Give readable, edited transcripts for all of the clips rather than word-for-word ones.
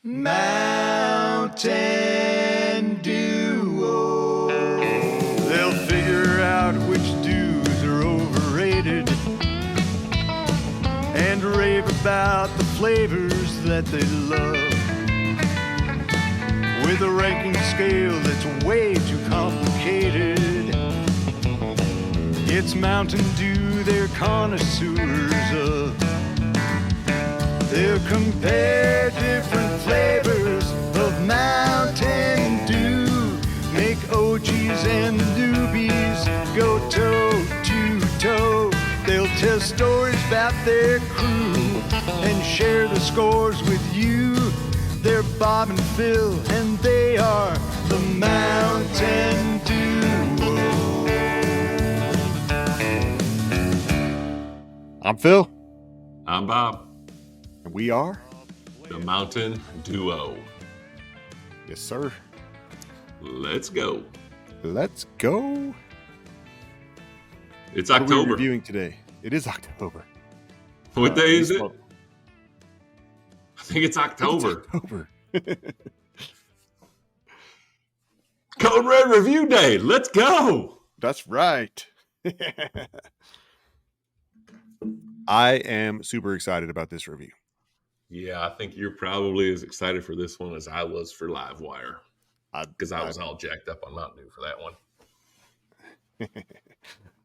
Mountain Duo. They'll figure out which dews are overrated and rave about the flavors that they love. With a ranking scale that's way too complicated. It's Mountain Dew they're connoisseurs of. They'll compare different flavors of Mountain Dew. Make OGs and newbies go toe to toe. They'll tell stories about their crew and share the scores with you. They're Bob and Phil, and they are the Mountain Duo. I'm Phil. I'm Bob. And we are The Mountain Duo. Yes, sir. Let's go. Let's go. It's What are we October. reviewing today? It is October. What day is it? well, I think it's October. October. Code Red Review Day. Let's go. That's right. I am super excited about this review. Yeah, I think you're probably as excited for this one as I was for Livewire. Because I was all jacked up on Mountain Dew for that one.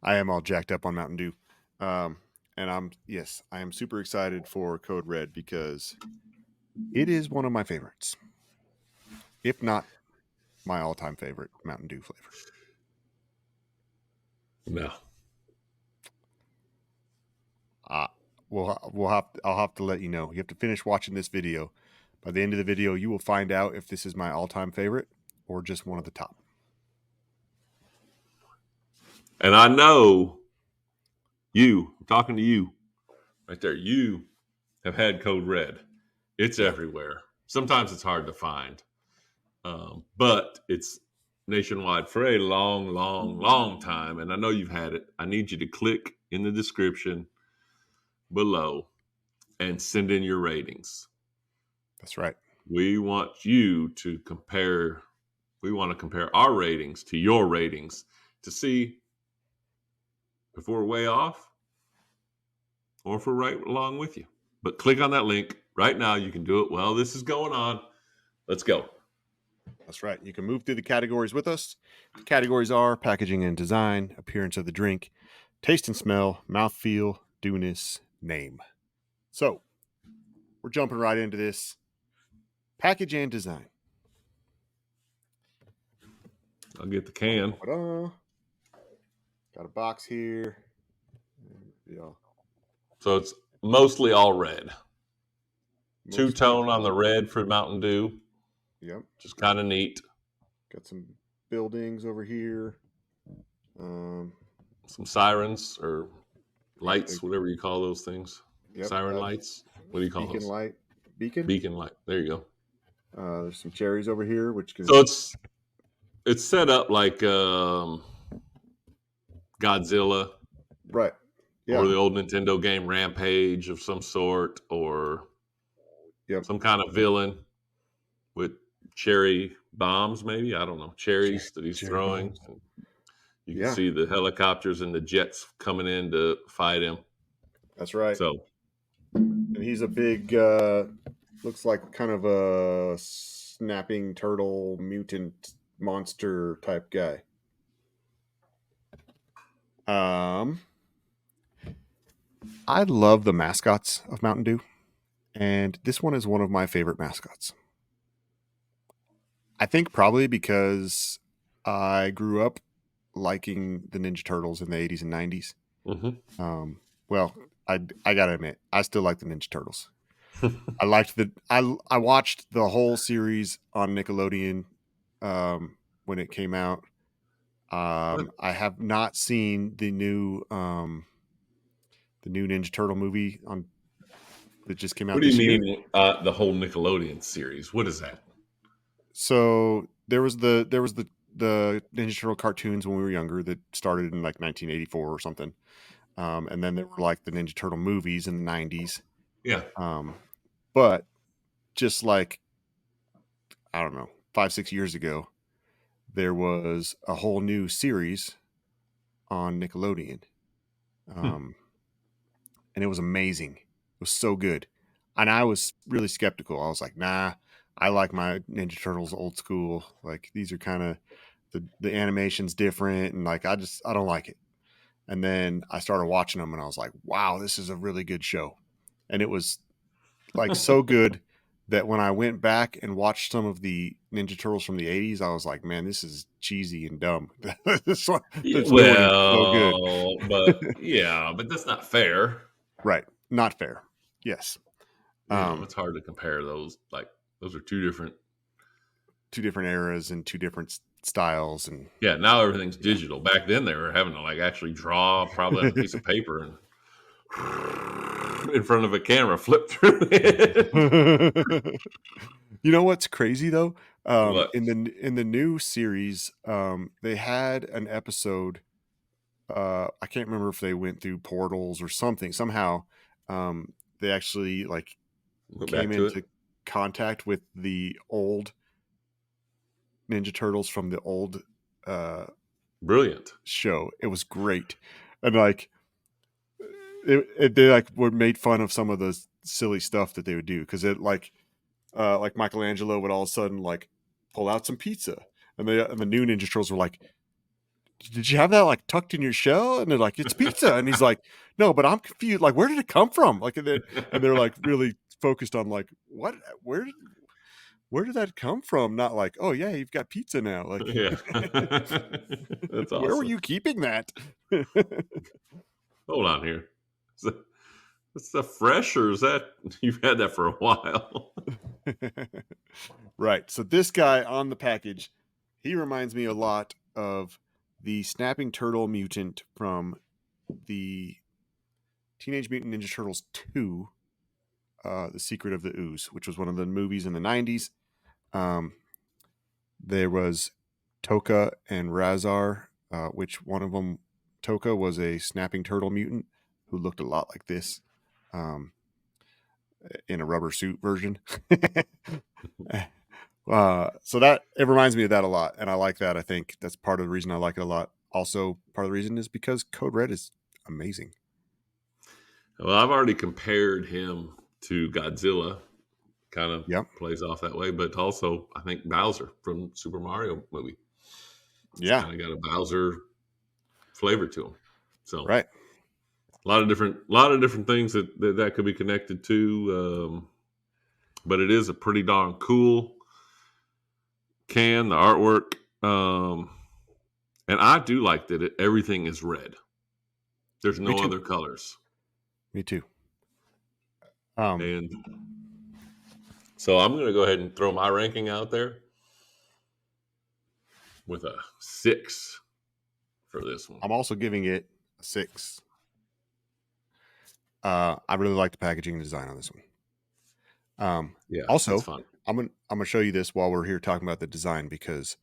I am all jacked up on Mountain Dew. And I am super excited for Code Red because it is one of my favorites. If not my all-time favorite Mountain Dew flavor. No. I'll have to let you know. You have to finish watching this video. By the end of the video, you will find out if this is my all-time favorite or just one of the top. And I know I'm talking to you right there. You have had Code Red. It's everywhere. Sometimes it's hard to find. But it's nationwide for a long, long, long time. And I know you've had it. I need you to click in the description below and send in your ratings. That's right. We want you to compare. We want to compare our ratings to your ratings to see if we're way off or if we're right along with you. But click on that link right now. You can do it while this is going on. Let's go. That's right. You can move through the categories with us. The categories are packaging and design, appearance of the drink, taste and smell, mouthfeel, dewness, name. So we're jumping right into this. Package and design. I'll get the can. Ta-da. Got a box here. Yeah. So it's mostly all red. Mostly. Two-tone on the red for Mountain Dew. Yep. Just kind of neat. Got some buildings over here. Some sirens or lights, whatever you call those things. Yep. Siren lights. What do you call beacon those? Light. Beacon? Beacon light. There you go. There's some cherries over here, which can... So it's set up like Godzilla. Right. Yeah. Or the old Nintendo game Rampage of some sort, or some kind of villain with cherry bombs, maybe. I don't know. Cherries that he's throwing. You can see the helicopters and the jets coming in to fight him. That's right. So, and he's a big, looks like kind of a snapping turtle mutant monster type guy. I love the mascots of Mountain Dew, and this one is one of my favorite mascots. I think probably because I grew up liking the Ninja Turtles in the 80s and 90s. Mm-hmm. Well, I gotta admit, I still like the Ninja Turtles. I watched the whole series on Nickelodeon when it came out. I have not seen the new Ninja Turtle movie that just came out. What do you mean the whole Nickelodeon series? What is that? So there was the Ninja Turtle cartoons when we were younger that started in like 1984 or something. And then there were like the Ninja Turtle movies in the 90s. Yeah. But just like I don't know, 5-6 years ago, there was a whole new series on Nickelodeon. And it was amazing. It was so good. And I was really skeptical. I was like, nah, I like my Ninja Turtles old school. Like, these are kind of the animation's different, and like I don't like it. And then I started watching them and I was like, wow, this is a really good show. And it was like so good that when I went back and watched some of the Ninja Turtles from the 80s, I was like, man, this is cheesy and dumb. this Yeah, new one is so good. but that's not fair. Right. Not fair. Yes. It's hard to compare those. Like, those are two different eras and two different styles. And yeah, now everything's digital. Back then they were having to like actually draw probably on a piece of paper and in front of a camera, flip through it. You know what's crazy though? What? In the new series, they had an episode. I can't remember if they went through portals or something. Somehow, they actually like Go came back to into it. contact with the old Ninja Turtles from the old Brilliant. show. It was great, and like they like were made fun of some of the silly stuff that they would do, because it like Michelangelo would all of a sudden like pull out some pizza, and the new Ninja Turtles were like, did you have that like tucked in your shell? And they're like, it's pizza. And he's like, no, but I'm confused. Like, where did it come from? Like, and they're like really focused on like, where did that come from? Not like, oh yeah, you've got pizza now. Like, Yeah. That's awesome. where were you keeping that? Hold on here. Is that fresh, or is that you've had that for a while? Right. So this guy on the package, he reminds me a lot of the snapping turtle mutant from the Teenage Mutant Ninja Turtles 2, The Secret of the Ooze, which was one of the movies in the 90s. There was Toka and Razar, which one of them, Toka, was a snapping turtle mutant who looked a lot like this, in a rubber suit version. So that it reminds me of that a lot, and I like that. I think that's part of the reason I like it a lot. Also, part of the reason is because Code Red is amazing. Well, I've already compared him to Godzilla. Kind of Yep. plays off that way, but also I think Bowser from Super Mario movie. Yeah. Kind of got a Bowser flavor to him. So Right. a lot of different things that could be connected to. But it is a pretty darn cool can, the artwork. And I do like that everything is red. There's no other colors. Me too. And so I'm going to go ahead and throw my ranking out there with a 6 for this one. I'm also giving it a 6. I really like the packaging and design on this one. Yeah. Also, it's fun. I'm gonna show you this while we're here talking about the design, because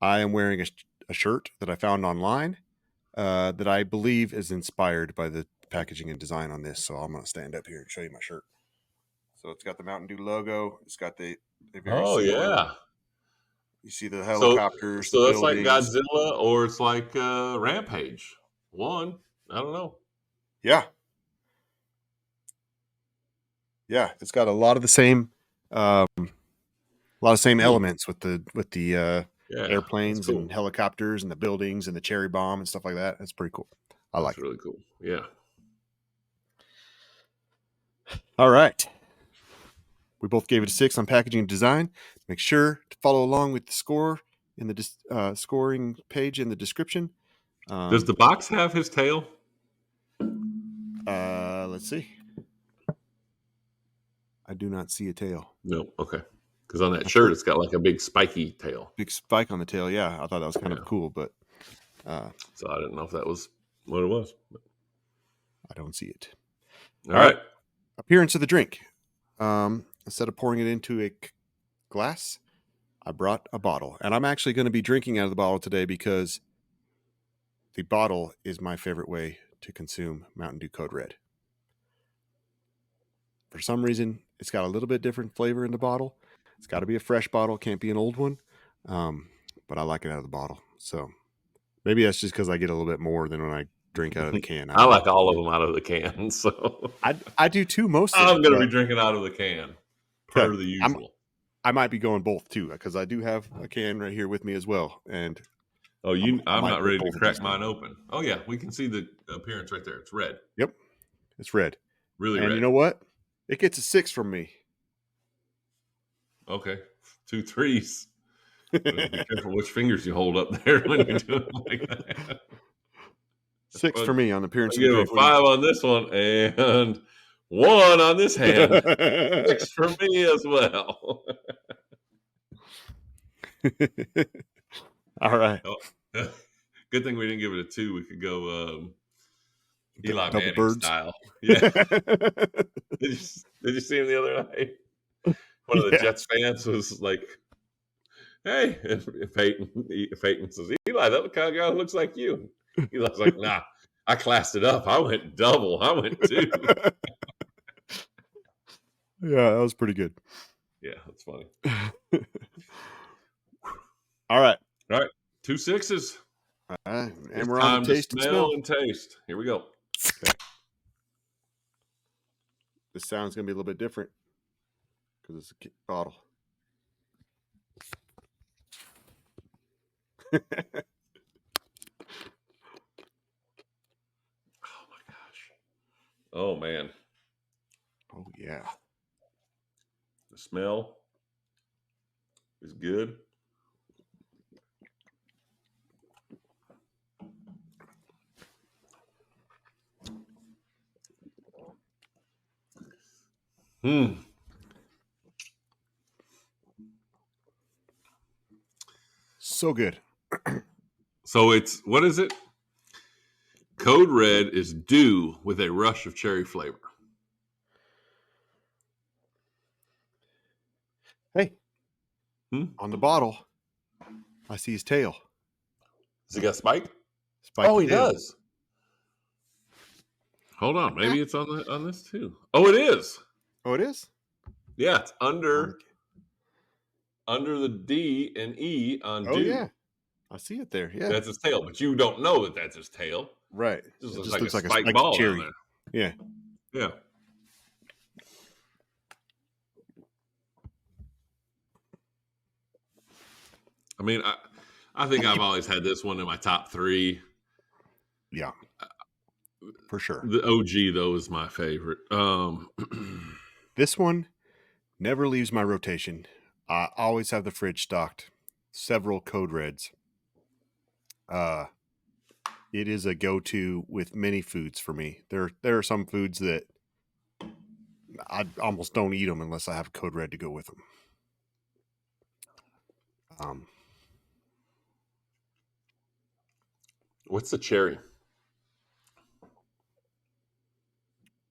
I am wearing a shirt that I found online that I believe is inspired by the packaging and design on this. So I'm gonna stand up here and show you my shirt. So it's got the Mountain Dew logo. It's got the very similar. Yeah. You see the helicopters. So the it's like buildings. Godzilla, or it's like Rampage. I don't know. Yeah. It's got a lot of the same, elements with the airplanes cool. and helicopters and the buildings and the cherry bomb and stuff like that. That's pretty cool. I like it. Really cool. Yeah. All right. We both gave it a 6 on packaging and design. Make sure to follow along with the score in the scoring page in the description. Does the box have his tail? Let's see. I do not see a tail. No. Okay. Because on that shirt, it's got like a big spiky tail. Big spike on the tail. Yeah, I thought that was kind of cool, but so I didn't know if that was what it was. I don't see it. All right. Appearance of the drink. Instead of pouring it into a glass, I brought a bottle, and I'm actually going to be drinking out of the bottle today because the bottle is my favorite way to consume Mountain Dew Code Red. For some reason, it's got a little bit different flavor in the bottle, It's got to be a fresh bottle. Can't be an old one. But I like it out of the bottle. So maybe that's just because I get a little bit more than when I drink out of the can. I like all of them out of the can. So I do too mostly. I'm going to be drinking out of the can per the usual. I might be going both too because I do have a can right here with me as well. And I'm not ready to crack mine open. Oh yeah, we can see the appearance right there. It's red. Yep, it's red. Really and red. You know what? It gets a 6 from me. Okay, 2 3s. Be careful which fingers you hold up there when you're doing it like that. 6 for me on appearance. I give a 5 on this one and 1 on this hand. 6 for me as well. All right. Oh, good thing we didn't give it a 2. We could go Eli Double Manning birds style. Yeah. Did you see him the other night? One of the Jets fans was like, "Hey," and Peyton says, "Eli, that kind of guy who looks like you." Eli's like, "Nah, I classed it up. I went double. I went 2." Yeah, that was pretty good. Yeah, that's funny. All right. 2 6s. And It's we're time on to taste to and smell smell. and taste. Here we go. Okay. This sound's going to be a little bit different because it's a bottle. Oh my gosh. Oh man. Oh yeah. The smell is good. So good. So it's, what is it? Code Red is Dew with a rush of cherry flavor. Hey, on the bottle, I see his tail. Does he got spike? Spiky tail. Does. Hold on, maybe it's on this too. Oh, it is. Oh, it is? Yeah, it's under the D and E on Dew. Oh, yeah. I see it there. Yeah. That's his tail, but you don't know that that's his tail. Right. It just It looks like a spike spiked ball cherry. down Yeah. there. Yeah. I mean, I think I've always had this one in my top 3. Yeah. For sure. The OG, though, is my favorite. This one never leaves my rotation. I always have the fridge stocked. Several Code Reds. It is a go-to with many foods for me. There are some foods that I almost don't eat them unless I have Code Red to go with them. What's the cherry?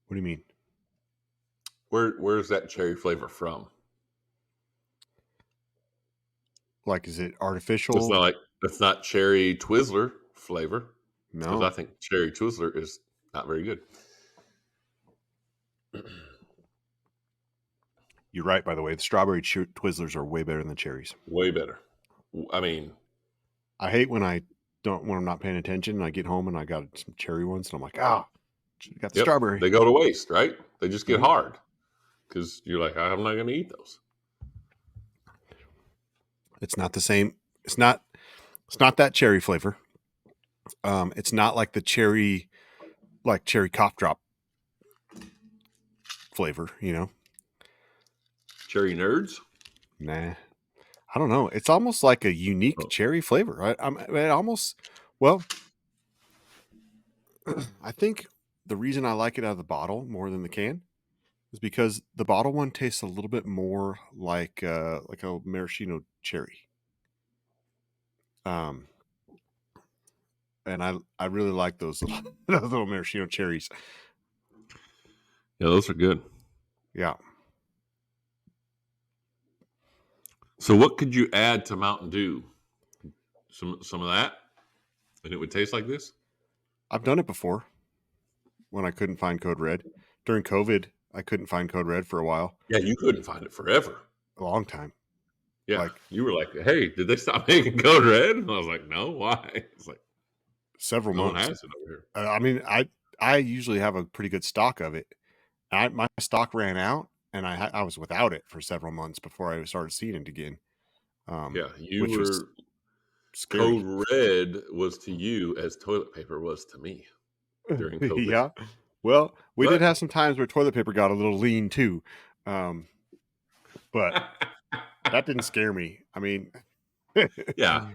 What do you mean? Where's that cherry flavor from? Like, is it artificial? It's not cherry Twizzler flavor. No. Because I think cherry Twizzler is not very good. You're right, by the way. The strawberry Twizzlers are way better than the cherries. Way better. I mean, I hate when I'm not paying attention and I get home and I got some cherry ones and I'm like, got the strawberry. They go to waste, right? They just get hard because you're like, I'm not going to eat those. It's not the same. It's not that cherry flavor. It's not like the cherry cough drop flavor, you know? Cherry nerds? Nah. I don't know. It's almost like a unique cherry flavor. I think the reason I like it out of the bottle more than the can is because the bottle one tastes a little bit more like a maraschino cherry. And I really like those little maraschino cherries. Yeah, those are good. Yeah. So what could you add to Mountain Dew? Some of that? And it would taste like this? I've done it before when I couldn't find Code Red. During COVID, I couldn't find Code Red for a while. Yeah, you couldn't find it forever. A long time. Yeah, Like you were like, "Hey, did they stop making Code Red?" And I was like, "No, why?" It's like several no one months. has it over here. I mean, I usually have a pretty good stock of it. My stock ran out, and I was without it for several months before I started seeing it again. Yeah, you Which was were scary. Code Red was to you as toilet paper was to me during COVID. Yeah. Well, we did But have some times where toilet paper got a little lean too, but that didn't scare me. I mean, yeah,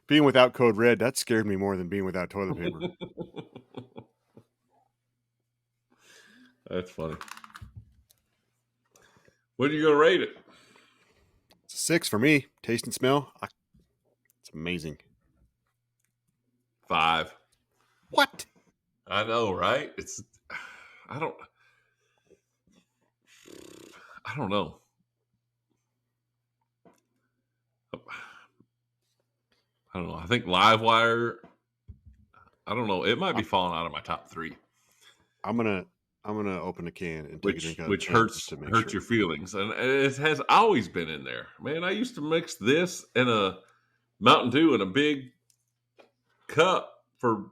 being without Code Red, that scared me more than being without toilet paper. that's funny. What are you gonna rate it? It's a 6 for me. Taste and smell, it's amazing. 5. What? I know, right? I don't I don't know. I don't know. I think Livewire. I don't know. It might be falling out of my top 3, I'm gonna open a can and take a drink out of the which can just to make hurts sure. your feelings, and it has always been in there. Man, I used to mix this and a Mountain Dew in a big cup for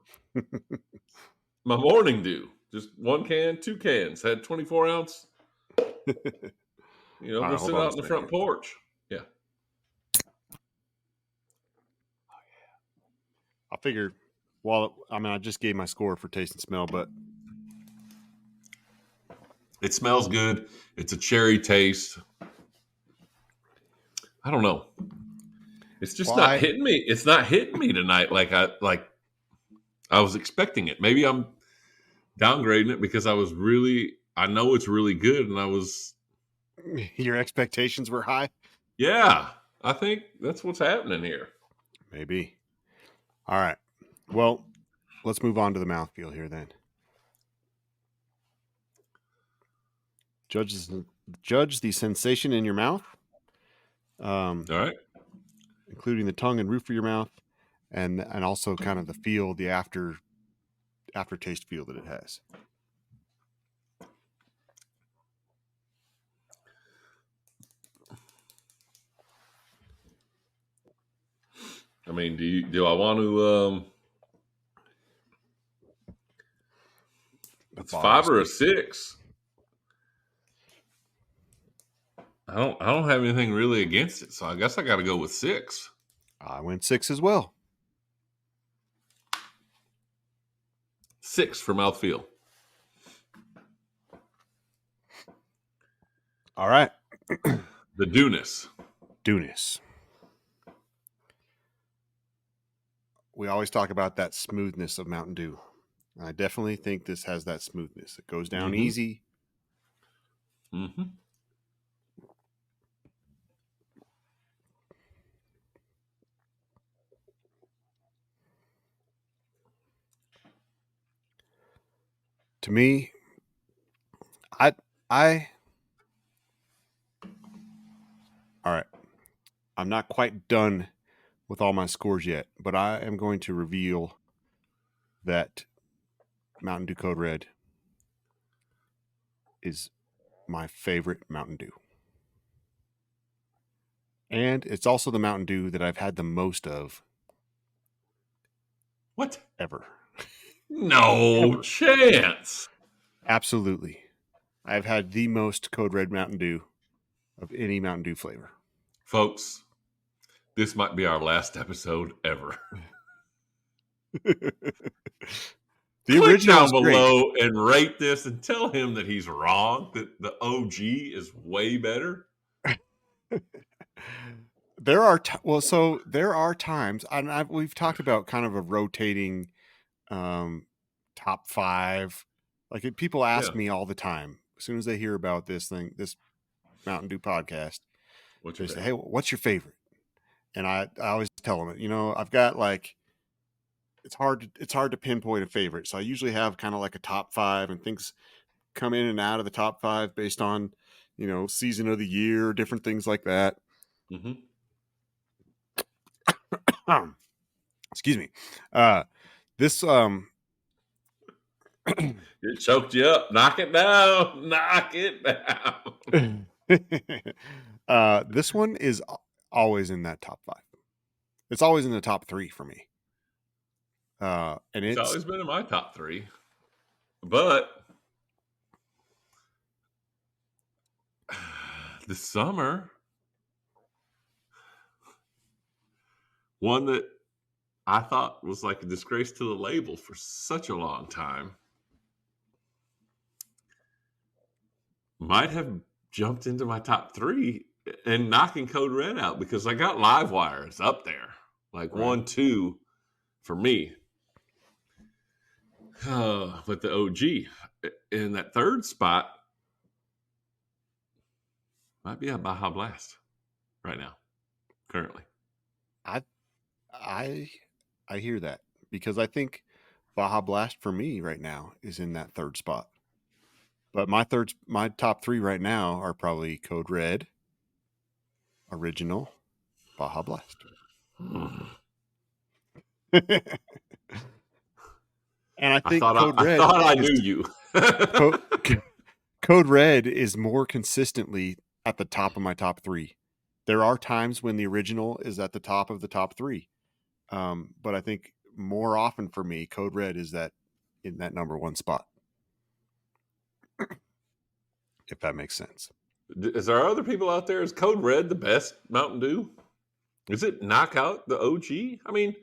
my morning dew. Just 1 can, 2 cans. Had 24-ounce. All Go right, hold sit on out a in the front second. porch. Yeah. I figured, I just gave my score for taste and smell, but It smells good. It's a cherry taste. I don't know. It's just not why? hitting me. It's not hitting me tonight like I was expecting it. Maybe I'm downgrading it because I know it's really good, and Your expectations were high? yeah, I think that's what's happening here. Maybe. All right. Well, let's move on to the mouthfeel here then. Judge the sensation in your mouth, All right. including the tongue and roof of your mouth, and also kind of the feel, the aftertaste feel that it has. I mean, do I want to? It's 5 or a 6. I don't have anything really against it, so I guess I got to go with 6. I went 6 as well. 6 for mouthfeel. All right. The dewness. We always talk about that smoothness of Mountain Dew. I definitely think this has that smoothness. It goes down easy. Mm-hmm. To me, I all right. I'm not quite done with all my scores yet, but I am going to reveal that Mountain Dew Code Red is my favorite Mountain Dew. And it's also the Mountain Dew that I've had the most of. What? Ever. No Ever. chance. Absolutely. I've had the most Code Red Mountain Dew of any Mountain Dew flavor. Folks, this might be our last episode ever. The Click original down is great. below and rate this and tell him that he's wrong, that the OG is way better. There are there are times, and we've talked about kind of a rotating top 5. Like people ask me all the time as soon as they hear about this Mountain Dew podcast. They say, "Hey, what's your favorite?" And I always tell them, I've got like it's hard to pinpoint a favorite. So I usually have kind of like a top 5, and things come in and out of the top 5 based on season of the year, different things like that. Mm-hmm. Excuse me. This It choked you up. Knock it down. Knock it down. this one is always in that top 5. It's always in the top 3 for me. And It's it's always been in my top 3. But this summer, one that I thought was like a disgrace to the label for such a long time might have jumped into my top 3 and knocking Code Red out, because I got Livewire. It's up there. Like Right. 1, 2 for me. But the OG in that third spot might be a Baja Blast right now, currently. I hear that, because I think Baja Blast for me right now is in that third spot. But my top 3 right now are probably Code Red, Original, Baja Blast. And I think Code Red. I thought I knew you. Code Red is more consistently at the top of my top 3. There are times when the Original is at the top of the top 3. But I think more often for me, Code Red is in that number 1 spot. If that makes sense. Is there other people out there? Is Code Red the best Mountain Dew? Is it knock out the OG? I mean,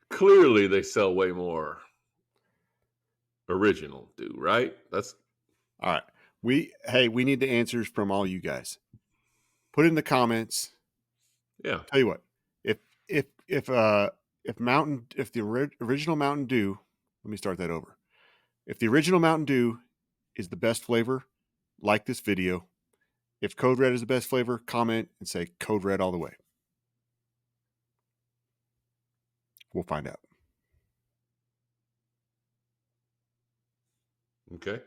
clearly they sell way more Original Dew, right? That's all right. We need the answers from all you guys. Put it in the comments. Yeah. Tell you what, if the original Mountain Dew, let me start that over. If the original Mountain Dew is the best flavor, like this video. If Code Red is the best flavor, comment and say Code Red all the way. We'll find out. Okay.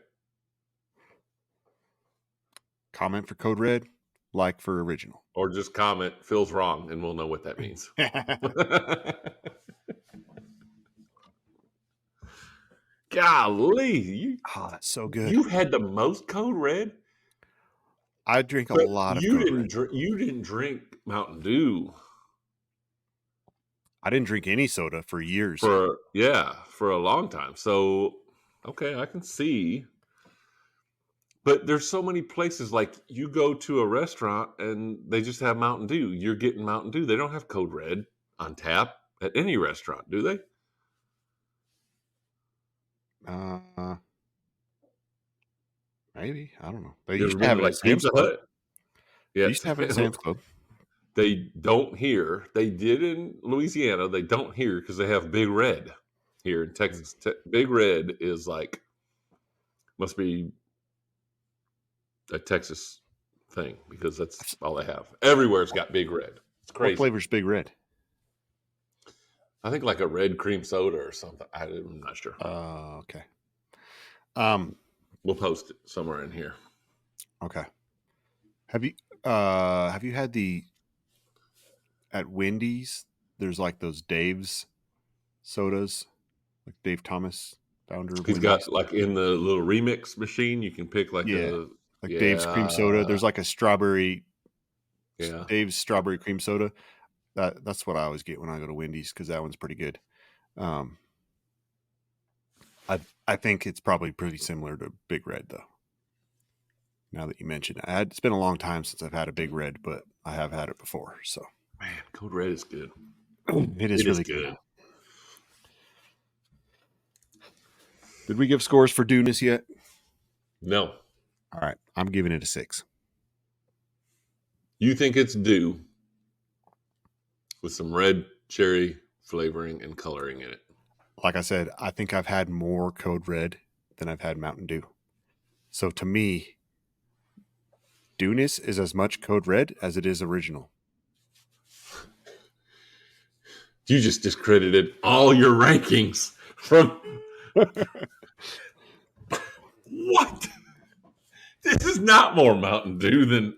Comment for Code Red, like for Original. Or just comment Phil's wrong, and we'll know what that means. Golly, that's so good. You had the most Code Red. I drink a lot of Code Red. You didn't drink Mountain Dew. I didn't drink any soda for years. For a long time. So, okay, I can see. But there's so many places, like you go to a restaurant and they just have Mountain Dew. You're getting Mountain Dew. They don't have Code Red on tap at any restaurant, do they? Maybe. I don't know. They You used to have it like at Sam's Pizza Club. Hut. Yeah, They used to have it at Sam's Club. They don't here. They did in Louisiana. They don't here because they have Big Red here in Texas. Big Red is like, must be a Texas thing because that's all they have. Everywhere's got Big Red. It's crazy. What flavor's Big Red? I think like a red cream soda or something. I'm not sure. Okay. We'll post it somewhere in here. Okay. Have you had at Wendy's? There's like those Dave's sodas, like Dave Thomas, founder of He's Wendy's. got like in the little remix machine, you can pick like Dave's cream soda. There's like a strawberry, Dave's strawberry cream soda. That's what I always get when I go to Wendy's because that one's pretty good. I think it's probably pretty similar to Big Red though. Now that you mention it, it's been a long time since I've had a Big Red, but I have had it before. So, man, Code Red is good. It is really good. Did we give scores for Dewdness yet? No. All right, I'm giving it a 6. You think it's Dew with some red cherry flavoring and coloring in it? Like I said, I think I've had more Code Red than I've had Mountain Dew. So to me, Dewdness is as much Code Red as it is Original. You just discredited all your rankings from... What? This is not more Mountain Dew than...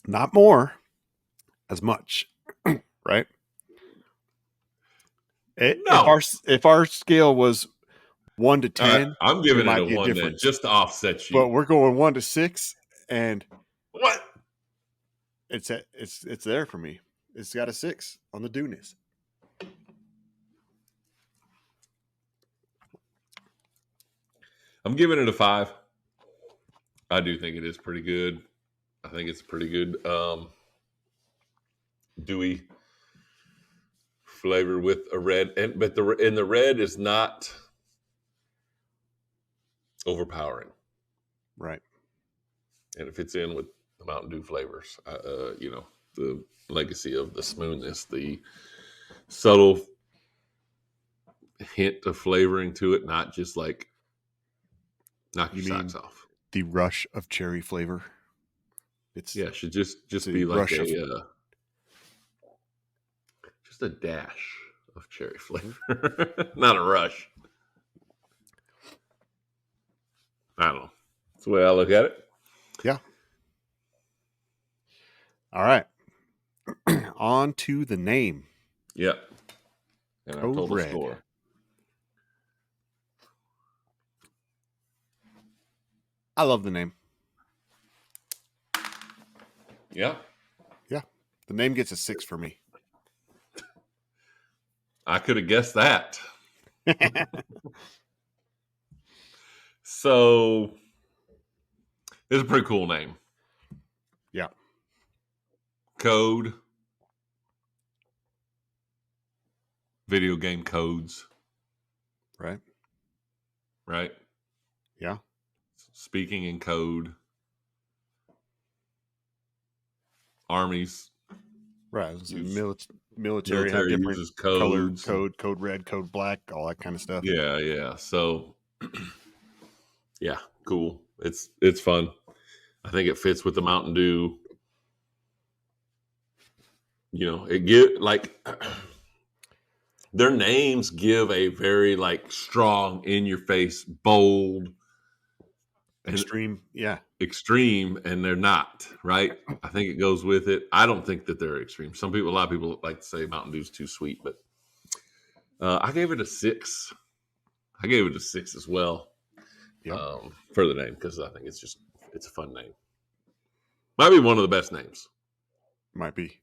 Not more, as much, right? No. If our scale was 1 to 10, I'm giving it a 1 difference. then, just to offset you. But we're going 1 to 6, and what? it's there for me. It's got a 6 on the Dewiness. I'm giving it a 5. I do think it is pretty good. I think it's pretty good. Dewy flavor with a red, but the red is not overpowering, Right. and it fits in with the Mountain Dew flavors. The legacy of the smoothness, the subtle hint of flavoring to it, not just like knock your You mean socks off. the rush of cherry flavor? It Should just a be like rush of- just a dash of cherry flavor, not a rush. I don't know. That's the way I look at it. Yeah. All right. On to the name. Yep. And our Code total Red. score. I love the name. Yeah. Yeah. The name gets a 6 for me. I could have guessed that. So it's a pretty cool name. Yeah. Code. Video game codes. Right. Right? Yeah. Speaking in code. Armies. Right. Use- Military have different uses color, codes. code red, code black, all that kind of stuff. Yeah. So yeah, cool. It's fun. I think it fits with the Mountain Dew. It their names give a very like strong, in your face, bold, Extreme. Yeah. extreme, and they're not, right? I think it goes with it. I don't think that they're extreme. A lot of people like to say Mountain Dew's too sweet, but I gave it a 6. I gave it a 6 as well. Yeah. For the name, because I think it's a fun name. Might be one of the best names. Might be.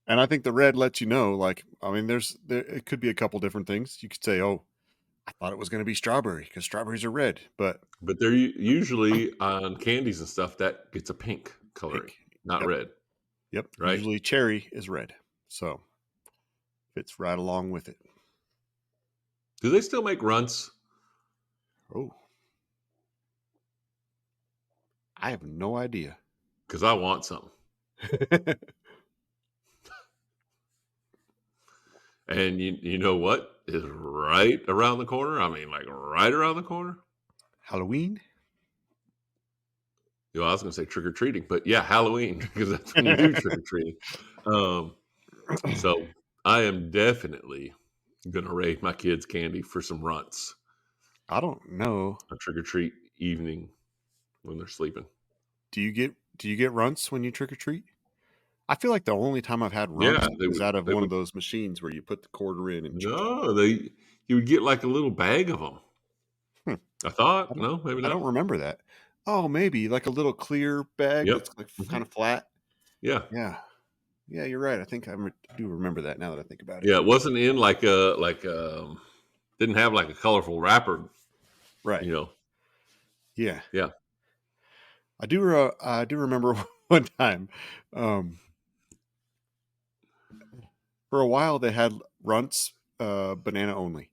And I think the red lets you know, like, I mean, it could be a couple different things. You could say, oh, I thought it was going to be strawberry because strawberries are red, but they're usually on candies and stuff that gets a pink coloring, not Yep. red. Yep. Right. Usually cherry is red. So fits right along with it. Do they still make runts? Oh. I have no idea. Because I want some. And you know what is right around the corner? I mean, like right around the corner. Halloween? I was going to say trick or treating, but yeah, Halloween, because that's when you do trick or treating. So I am definitely going to raid my kids' candy for some runts. I don't know. A trick or treat evening when they're sleeping. Do you get runts when you trick or treat? I feel like the only time I've had runts is out of one of those machines where you put the quarter in and you would get like a little bag of them. I thought, no, maybe not. I don't remember that. Oh, maybe like a little clear bag that's like kind of flat. Yeah. Yeah, you're right. I think I do remember that now that I think about it. Yeah, it wasn't in didn't have like a colorful wrapper. Right. Yeah. I do remember one time. For a while they had runts banana only.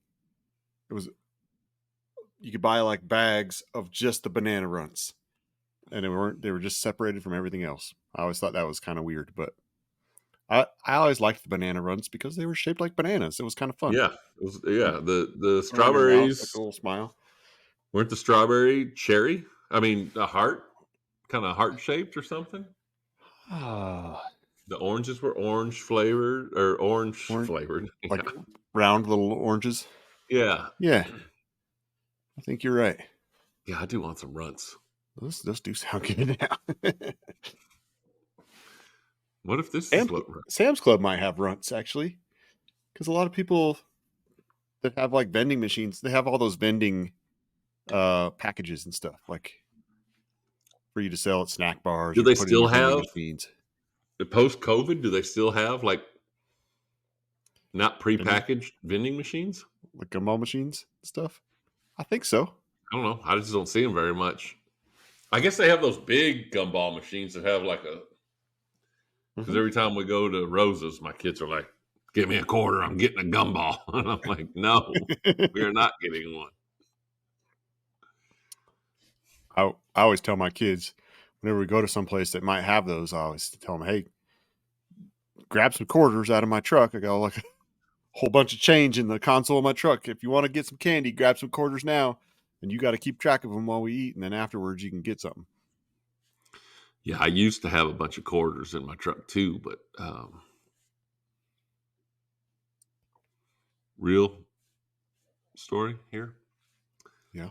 You could buy like bags of just the banana runts, and they were just separated from everything else. I always thought that was kind of weird, but I always liked the banana runts because they were shaped like bananas. It was kind of fun. Yeah, it was, the strawberries, like a little smile. Weren't the strawberry cherry? I mean, a heart, kind of heart shaped or something. The oranges were orange flavored or orange flavored, like round little oranges. Yeah. I think you're right. Yeah, I do want some runts. Those do sound good now. What if this Sam's Club might have runts actually, because a lot of people that have like vending machines, they have all those vending packages and stuff like for you to sell at snack bars. Do they still have machines? post-COVID, do they still have like not prepackaged vending machines? Like gumball machines and stuff. I think so. I don't know. I just don't see them very much. I guess they have those big gumball machines that have like a. Because every time we go to Rose's, my kids are like, "Give me a quarter. I'm getting a gumball," and I'm like, "No, we are not getting one." I always tell my kids whenever we go to some place that might have those, I always tell them, "Hey, grab some quarters out of my truck. I got like a whole bunch of change in the console of my truck. If you want to get some candy, grab some quarters now, and you got to keep track of them while we eat, and then afterwards you can get something." Yeah, I used to have a bunch of quarters in my truck too, but real story here. Yeah.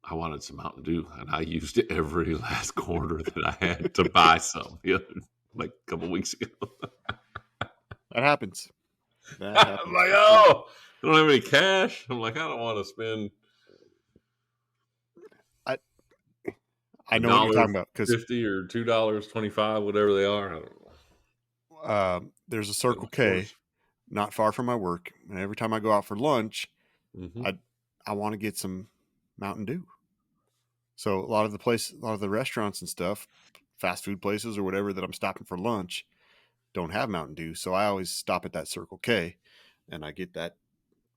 I wanted some Mountain Dew, and I used every last quarter that I had to buy some. Like a couple weeks ago. That happens. That I'm happens. like, oh, I don't have any cash. I'm like, I don't want to spend. I know what you're talking about because $1.50 or $2.25, whatever they are. I don't know. there's a Circle K not far from my work, and every time I go out for lunch, I want to get some Mountain Dew. So a lot of the restaurants and stuff, fast food places or whatever that I'm stopping for lunch, don't have Mountain Dew. So I always stop at that Circle K, and I get that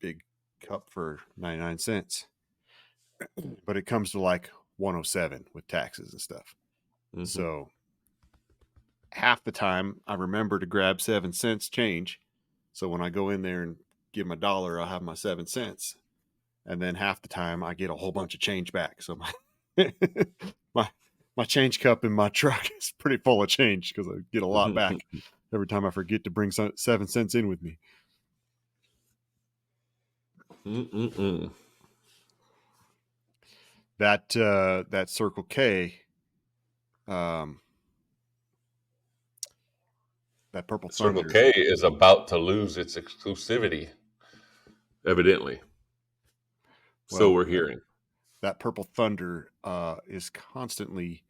big cup for 99 cents. But it comes to like 107 with taxes and stuff. So half the time I remember to grab 7 cents change. So when I go in there and give them $1, I'll have my 7 cents. And then half the time I get a whole bunch of change back. So my change cup in my truck is pretty full of change because I get a lot back every time I forget to bring 7 cents in with me. That Circle K, that Purple Thunder. Circle K is about to lose its exclusivity, evidently. So we're hearing. That Purple Thunder is constantly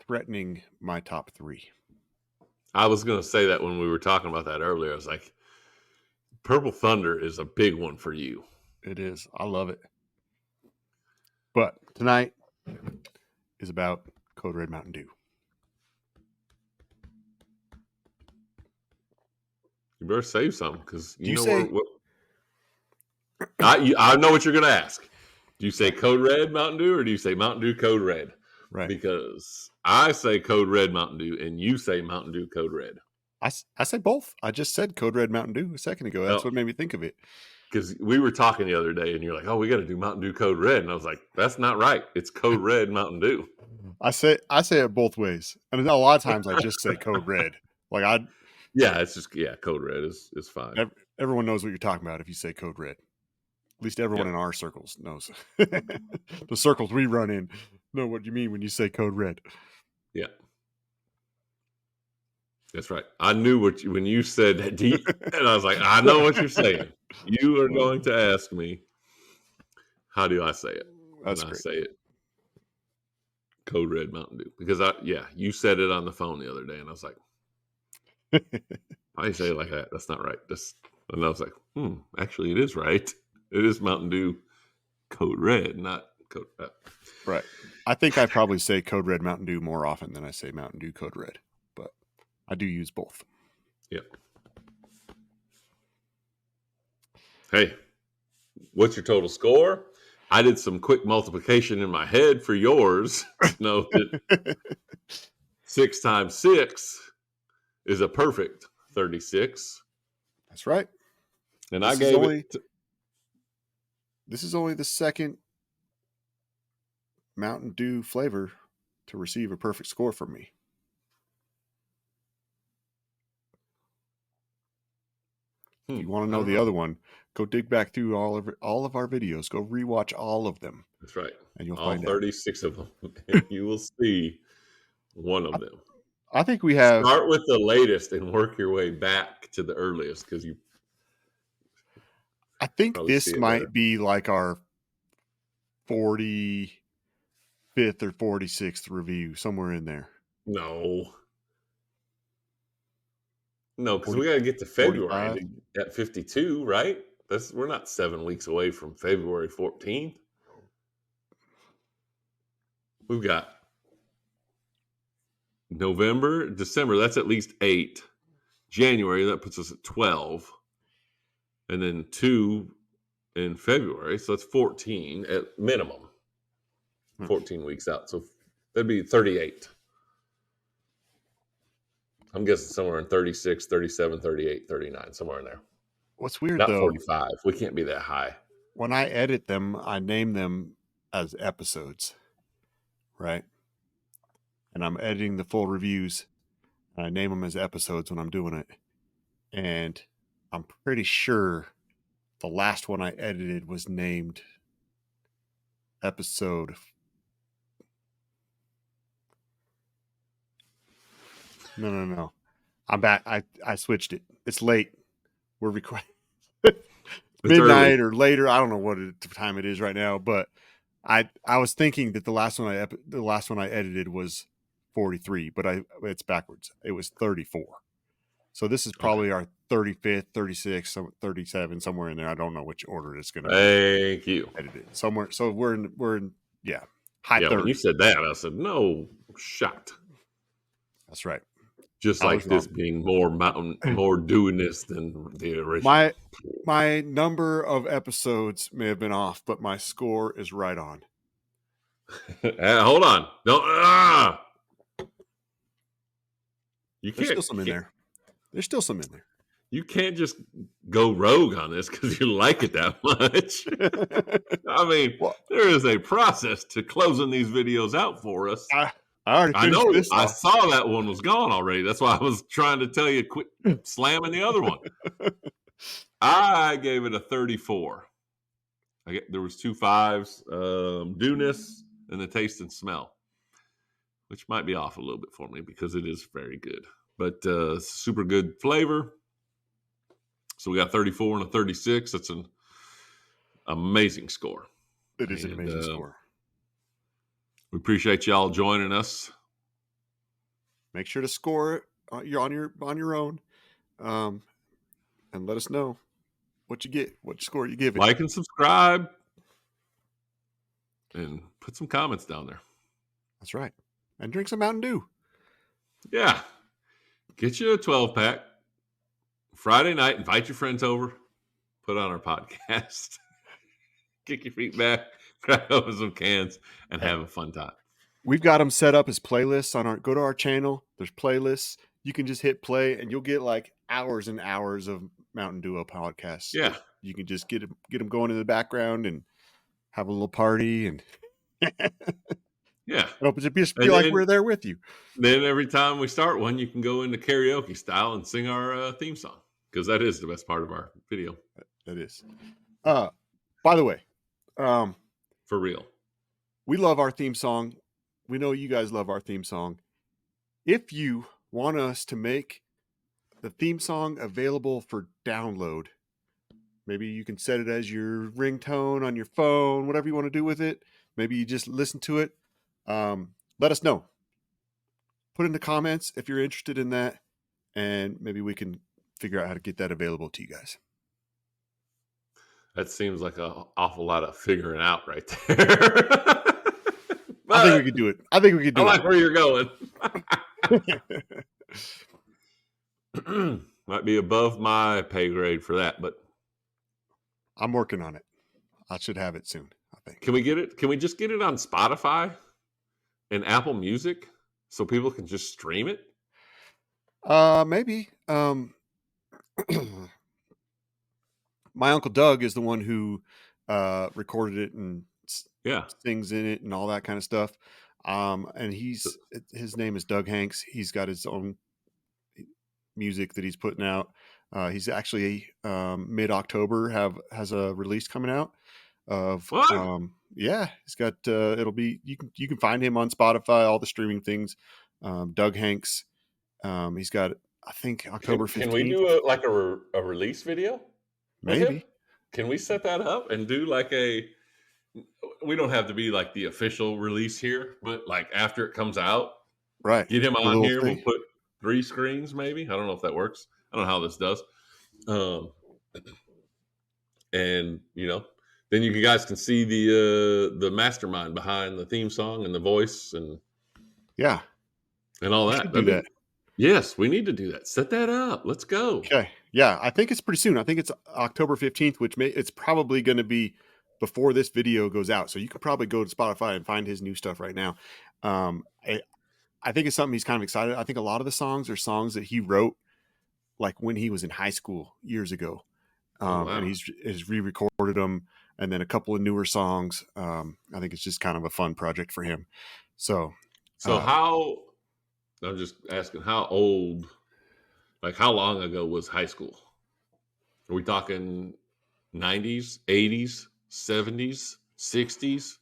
threatening my top 3. I was going to say that when we were talking about that earlier. I was like, Purple Thunder is a big one for you. It is. I love it. But tonight is about Code Red Mountain Dew. You better save some because you know say, what. I know what you're going to ask. Do you say Code Red Mountain Dew or do you say Mountain Dew Code Red? Right. Because I say Code Red Mountain Dew and you say Mountain Dew Code Red. I say both. I just said Code Red Mountain Dew a second ago. That's what made me think of it. Because we were talking the other day and you're like, oh, we got to do Mountain Dew Code Red. And I was like, that's not right. It's Code Red Mountain Dew. I say it both ways. I mean, a lot of times I just say Code Red. It's just, Code Red is fine. Everyone knows what you're talking about if you say Code Red. At least everyone in our circles knows. The circles we run in know what you mean when you say Code Red. Yeah. That's right. I knew when you said that, and I was like, I know what you're saying. You are going to ask me, how do I say it? That's and great. I say it Code Red Mountain Dew because you said it on the phone the other day, and I was like, I say it like that. That's not right. And I was like, actually, it is right. It is Mountain Dew Code Red, not Code Red. Right. I think I probably say Code Red Mountain Dew more often than I say Mountain Dew Code Red, but I do use both. Yep. Hey, what's your total score? I did some quick multiplication in my head for yours to know that 6 times 6 is a perfect 36. That's right. And this is only the second Mountain Dew flavor to receive a perfect score from me. If you want to know the other one, go dig back through all of our videos. Go rewatch all of them. That's right. And you'll all find 36 of them. And you will see one of them. I think we have... Start with the latest and work your way back to the earliest because you... I think this might be like our 45th or 46th review, somewhere in there. No, because 40, we got to get to February 45. at 52, right? We're not 7 weeks away from February 14th. We've got November, December. That's at least 8. January, that puts us at 12, and then 2 in February, so that's 14 at minimum. 14 weeks out, so that'd be 38. I'm guessing somewhere in 36, 37, 38, 39, somewhere in there. What's weird Not though, 45. We can't be that high. when I edit them, I name them as episodes, right? And I'm editing the full reviews, and I name them as episodes when I'm doing it. And I'm pretty sure the last one I edited was named episode. No. I'm back. I switched it. It's late. We're recording midnight or later. I don't know what time it is right now, but I was thinking that the last one I edited was 43, but it's backwards. It was 34. So this is probably our 35th, 36th, 37, somewhere in there. I don't know which order it's going to be. Thank you. Edited somewhere. So we're in high 30s. When you said that, I said, no, shocked. That's right. Just like this being more doing this than the original. My number of episodes may have been off, but my score is right on. Hold on. Don't. You can't. There's still some in there. There's still some in there. You can't just go rogue on this because you like it that much. I mean, there is a process to closing these videos out for us. I know. I saw that one was gone already. That's why I was trying to tell you, quit slamming the other one. I gave it a 34. There was 2 5s, Dewness and the taste and smell, which might be off a little bit for me because it is very good. But super good flavor. So we got 34 and a 36. That's an amazing score. It is an amazing score. We appreciate y'all joining us. Make sure to score it on your own, and let us know what you get, what score you give it. Like and subscribe, and put some comments down there. That's right. And drink some Mountain Dew. Yeah. Get you a 12-pack. Friday night, invite your friends over. Put on our podcast. Kick your feet back. Crack open some cans and have a fun time. We've got them set up as playlists go to our channel. There's playlists. You can just hit play and you'll get like hours and hours of Mountain Dew podcasts. Yeah. You can just get them going in the background and have a little party and yeah. It'll just be like we're there with you. Then every time we start one, you can go into karaoke style and sing our theme song because that is the best part of our video. That is. By the way, for real, we love our theme song. We know you guys love our theme song. If you want us to make the theme song available for download, maybe you can set it as your ringtone on your phone, whatever you want to do with it. Maybe you just listen to it. Let us know. Put in the comments if you're interested in that, and maybe we can figure out how to get that available to you guys. That seems like an awful lot of figuring out right there. I think we could do it. I like where you're going. Might be above my pay grade for that, but I'm working on it. I should have it soon, I think. Can we get it? Can we just get it on Spotify and Apple Music so people can just stream it? Maybe. My Uncle Doug is the one who recorded it and sings in it and all that kind of stuff. And his name is Doug Hanks. He's got his own music that he's putting out. He's actually mid-October has a release coming out of what? He's got it'll be you can find him on Spotify, all the streaming things. Doug Hanks. He's got, I think, October 15th. Can we do a release video? Maybe. Can we set that up and do we don't have to be like the official release here, but like after it comes out, Right. Get him The on little here. We'll thing. put 3 screens, maybe. I don't know if that works. I don't know how this does. And then you guys can see the mastermind behind the theme song and the voice and Yeah. all We that. should do that. Yes, we need to do that. Set that up. Let's go. Okay. Yeah. I think it's pretty soon. I think it's October 15th, which it's probably going to be before this video goes out. So you could probably go to Spotify and find his new stuff right now. I think it's something he's kind of excited. I think a lot of the songs are songs that he wrote like when he was in high school years ago. Wow. And he's re-recorded them, and then a couple of newer songs. I think it's just kind of a fun project for him. So how, I'm just asking, how old, like how long ago was high school? Are we talking 90s, 80s, 70s, 60s?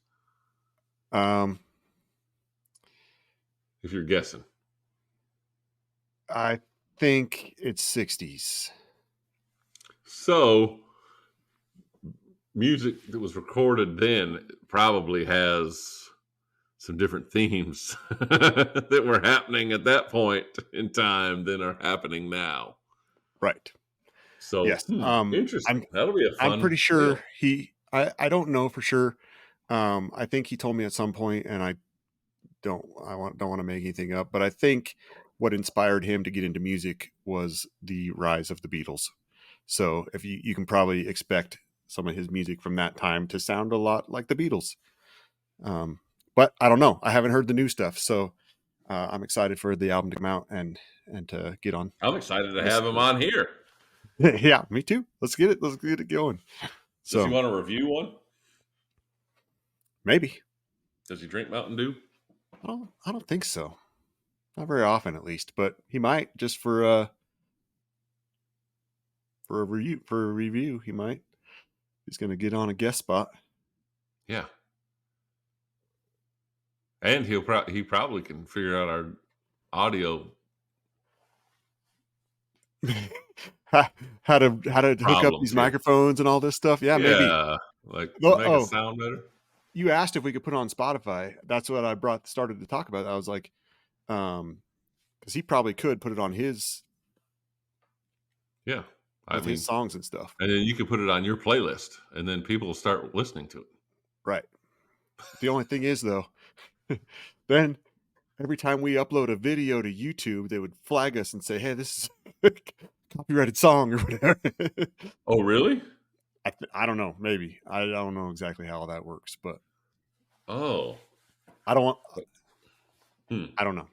If you're guessing. I think it's 60s. So music that was recorded then probably has some different themes that were happening at that point in time than are happening now. Right. So Yes. interesting. That'll be a fun. I'm pretty sure I don't know for sure. I think he told me at some point, and I don't want to make anything up, but I think what inspired him to get into music was the rise of the Beatles. So if you can probably expect some of his music from that time to sound a lot like the Beatles. But I don't know. I haven't heard the new stuff, so I'm excited for the album to come out and to get on. I'm excited to have him on here. Yeah, me too. Let's get it going. So, does he want to review one? Maybe. Does he drink Mountain Dew? I don't think so. Not very often, at least. But he might, just for a review. He might. He's going to get on a guest spot. Yeah. And he probably can figure out our audio. how to hook up these microphones and all this stuff. Yeah, maybe. Like make it sound better. You asked if we could put it on Spotify. That's what I started to talk about. I was like, because he probably could put it on his. Yeah. His songs and stuff. And then you can put it on your playlist, and then people will start listening to it. Right. The only thing is, though, then every time we upload a video to YouTube, they would flag us and say, "Hey, this is a copyrighted song," or whatever. Oh, really? I don't know. Maybe. I don't know exactly how that works, but I don't know.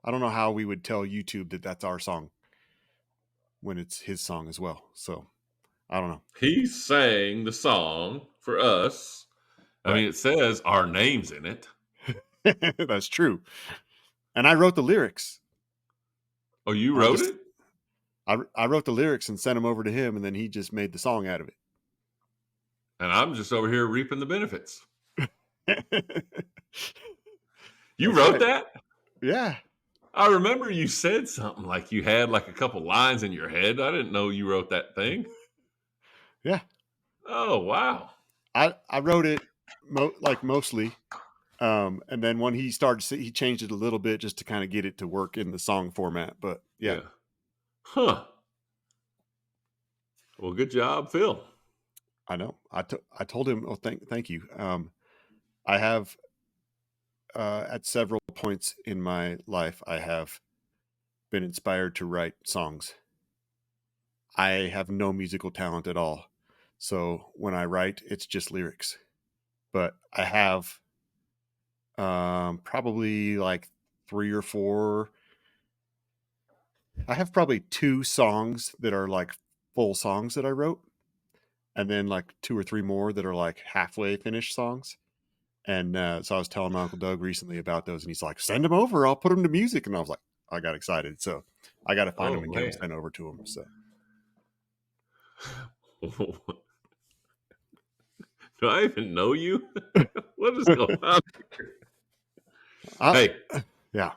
I don't know how we would tell YouTube that that's our song when it's his song as well. So I don't know. He sang the song for us. Right. I mean, it says our names in it. That's true. And I wrote the lyrics. Oh, you wrote it? I wrote the lyrics and sent them over to him, and then he just made the song out of it. And I'm just over here reaping the benefits. You wrote that? Yeah. I remember you said something like you had like a couple lines in your head. I didn't know you wrote that thing. Yeah. Oh, wow. I wrote it mostly. And then when he changed it a little bit just to kind of get it to work in the song format. But yeah. Huh. Well, good job, Phil. I know. I told him, oh, thank you. I have, at several points in my life, I have been inspired to write songs. I have no musical talent at all. So when I write, it's just lyrics. But I have probably like 3 or 4. I have probably 2 songs that are like full songs that I wrote. And then like 2 or 3 more that are like halfway finished songs. And so I was telling my Uncle Doug recently about those, and he's like, "Send them over. I'll put them to music." And I was like, I got excited. So I got to find them and get them sent over to him. So. Do I even know you? What is going on here? Hey. Yeah.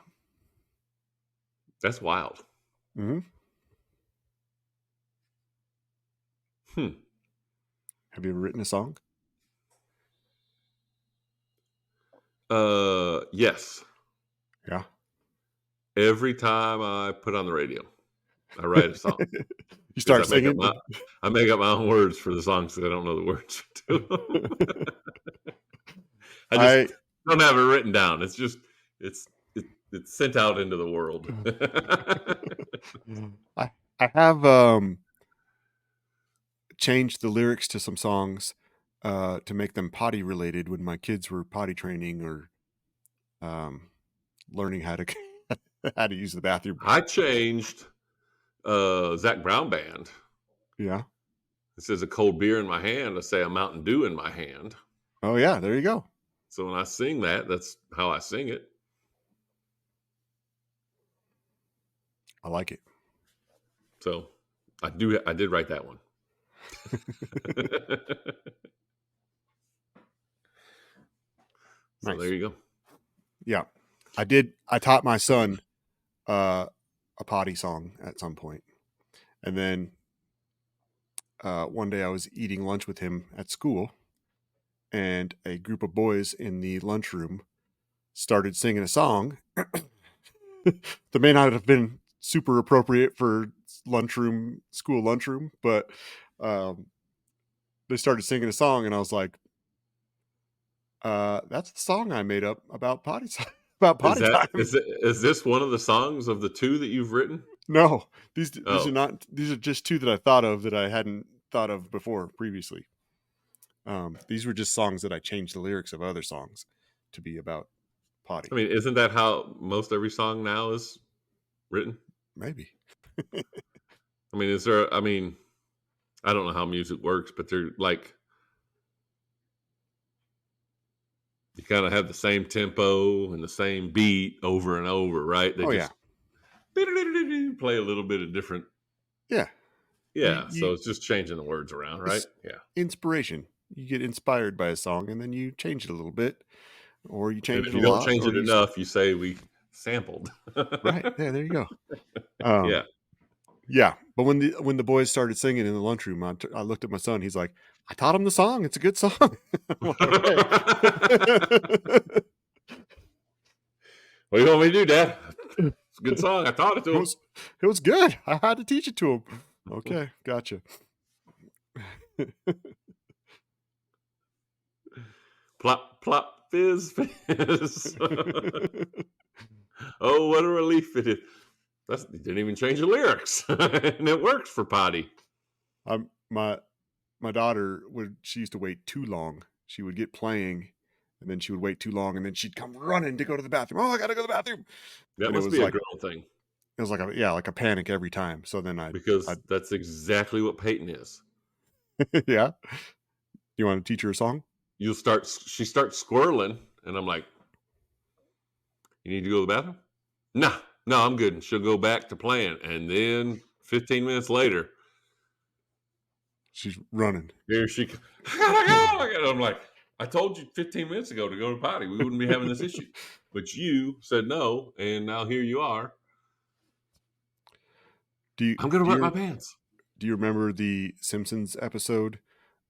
That's wild. Mm-hmm. Have you ever written a song? Yes. Yeah. every time I put on the radio, I write a song. You Because start singing. I make up my own words for the songs because I don't know the words to them. I just don't have it written down. It's just it's sent out into the world. I have changed the lyrics to some songs to make them potty related when my kids were potty training or learning how to how to use the bathroom. I changed Zach Brown Band. Yeah. It says a cold beer in my hand. I say a Mountain Dew in my hand. Oh yeah, there you go. So when I sing that, that's how I sing it. I like it. So I did write that one. So Nice. there you go. Yeah. I taught my son a potty song at some point. And then one day I was eating lunch with him at school, and a group of boys in the lunchroom started singing a song that may not have been super appropriate for school lunchroom, but they started singing a song, and I was like, that's the song I made up about potty time. Is this one of the songs of the two that you've written? No, these are not. These are just two that I thought of that I hadn't thought of before previously. These were just songs that I changed the lyrics of other songs to be about potty. I mean, isn't that how most every song now is written? Maybe. I mean, I don't know how music works, but they're like, you kind of have the same tempo and the same beat over and over, right? They just play a little bit of different. Yeah. Yeah. So it's just changing the words around, right? Yeah. Inspiration. You get inspired by a song and then you change it a little bit, or you change it a lot. If you don't change it enough, you say we sampled. Right. Yeah, there you go. Yeah. Yeah. But when the boys started singing in the lunchroom, I looked at my son. He's like, I taught him the song. It's a good song. Like, okay. What do you want me to do, Dad? It's a good song. I taught it to him. It was good. I had to teach it to him. Okay, gotcha. Plop, plop, fizz, fizz. Oh, what a relief it is. You didn't even change the lyrics. And it works for potty. My daughter she used to wait too long. She would get playing, and then she would wait too long, and then she'd come running to go to the bathroom. Oh, I gotta go to the bathroom. That must be a girl thing. It was like a panic every time. So then that's exactly what Peyton is. Yeah. You want to teach her a song? She starts squirreling, and I'm like, you need to go to the bathroom? No, I'm good. And she'll go back to playing. And then 15 minutes later, she's running. Here she goes. I gotta go. I'm like, I told you 15 minutes ago to go to potty. We wouldn't be having this issue. But you said no, and now here you are. I'm going to wet my pants. Do you remember the Simpsons episode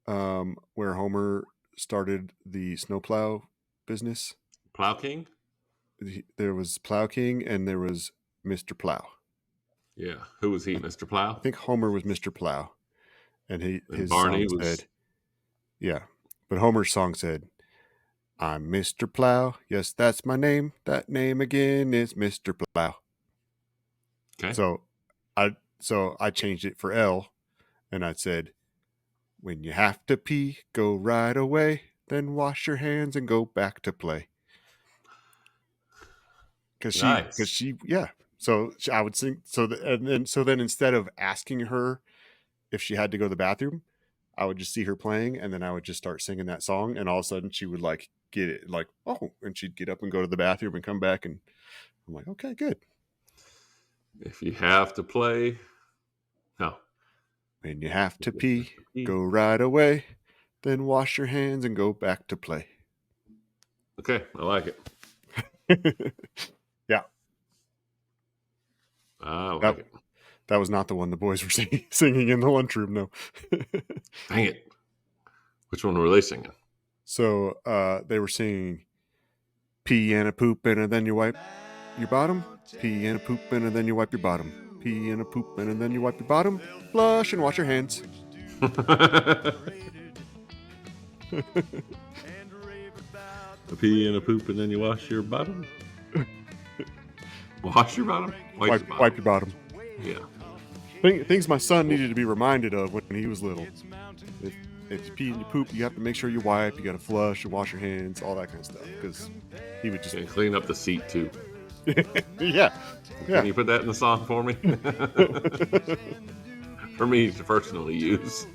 where Homer started the snowplow business? Plow King? There was Plow King and there was Mr. Plow. Yeah. Who was he, Mr. Plow? I think Homer was Mr. Plow. And his Barney song said, yeah. But Homer's song said, I'm Mr. Plow. Yes, that's my name. That name again is Mr. Plow. Okay. So I changed it for L, and I said, when you have to pee, go right away, then wash your hands and go back to play. Because yeah. So I would sing. So then instead of asking her if she had to go to the bathroom, I would just see her playing, and then I would just start singing that song, and all of a sudden she would like get it, like, oh, and she'd get up and go to the bathroom and come back, and I'm like, okay, good. If you have to play, no. When you have to pee, go right away, then wash your hands and go back to play. Okay, I like it. Yeah. I like it. That was not the one the boys were singing in the lunchroom, no. Dang it. Which one were they singing? So they were singing pee and a poop and then you wipe your bottom. Pee and a pooping, and then you wipe your bottom. Pee and a pooping, and then you wipe your bottom. Flush and wash your hands. A pee and a poop, and then you wash your bottom. Wash your bottom? Wipe your bottom. Yeah. Things my son needed to be reminded of when he was little. If you pee and you poop, you have to make sure you wipe. You got to flush and wash your hands, all that kind of stuff. Because he would just And clean up the seat, too. yeah. Can you put that in the song for me? For me to personally use.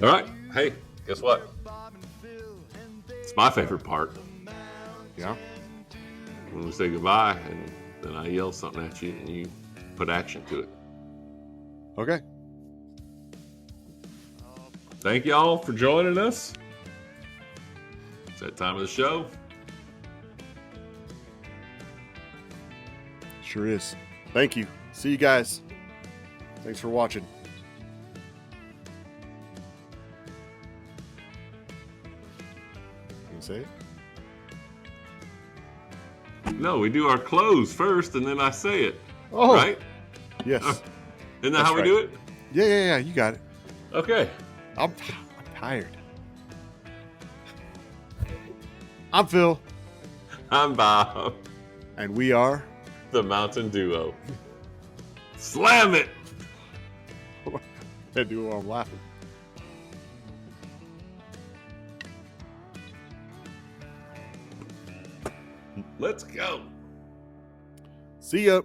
All right. Hey, guess what? It's my favorite part. Yeah. When we say goodbye, and then I yell something at you, and you put action to it. Okay. Thank y'all for joining us. It's that time of the show. Sure is. Thank you. See you guys. Thanks for watching. Can you say it? No, we do our close first, and then I say it. Oh, Right? yes. Isn't that That's how we right. do it? Yeah. You got it. Okay. I'm tired. I'm Phil, I'm Bob, and we are. the Mountain Duo. Slam it! That duo, I'm laughing. Let's go. See ya.